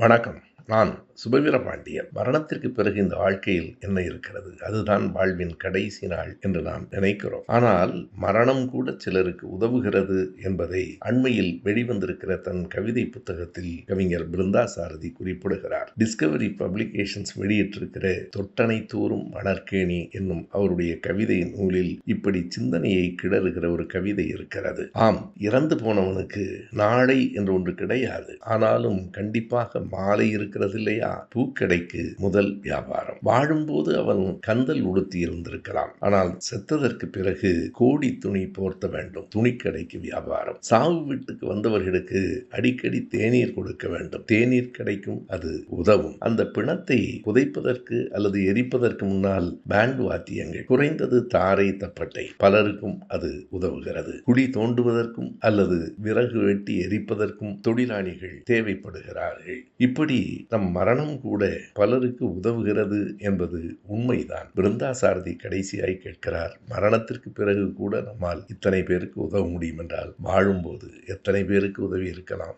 வணக்கம். நான் சுபவீர பாண்டியன். மரணத்திற்கு பிறகு இந்த வாழ்க்கையில் என்ன இருக்கிறது? அதுதான் வாழ்வின் கடைசி நாள் என்று நாம் நினைக்கிறோம். ஆனால் மரணம் கூட சிலருக்கு உதவுகிறது என்பதை அண்மையில் வெளிவந்திருக்கிற தன் கவிதை புத்தகத்தில் கவிஞர் பிருந்தா சாரதி குறிப்பிடுகிறார். டிஸ்கவரி பப்ளிகேஷன்ஸ் வெளியிட்டிருக்கிற தொட்டனை தூரும் மணற்கேணி என்னும் அவருடைய கவிதை நூலில் இப்படி சிந்தனையை கிளறுகிற ஒரு கவிதை இருக்கிறது. ஆம், இறந்து போனவனுக்கு நாளை என்று ஒன்று கிடையாது. ஆனாலும் கண்டிப்பாக மாலை இருக்கிறது இல்லையா? பூக்கடைக்கு முதல் வியாபாரம். வாழும்போது அவன் கந்தல் உடுத்தி இருந்திருக்கலாம். ஆனால் செத்ததற்கு பிறகு கோடி துணி போர்த்த வேண்டும். துணிக்கடைக்கு வியாபாரம். சாவு வீட்டுக்கு வந்தவர்களுக்கு அடிக்கடி தேநீர் கொடுக்க வேண்டும். தேநீர் கிடைக்கும், அது உதவும். அந்த பிணத்தை புதைப்பதற்கு அல்லது எரிப்பதற்கு முன்னால் பேண்ட் வாத்தியங்கள், குறைந்தது தாரை தப்பட்டை, பலருக்கும் அது உதவுகிறது. குழி தோண்டுவதற்கும் அல்லது விறகு வெட்டி எரிப்பதற்கும் தொழிலாளிகள் தேவைப்படுகிறார்கள். இப்படி நம் மரணம் கூட பலருக்கு உதவுகிறது என்பது உண்மைதான். பிருந்தா சாரதி கடைசியாய் கேட்கிறார், மரணத்திற்கு பிறகு கூட நம்மால் இத்தனை பேருக்கு உதவ முடியும் என்றால் வாழும்போது எத்தனை பேருக்கு உதவி இருக்கலாம்?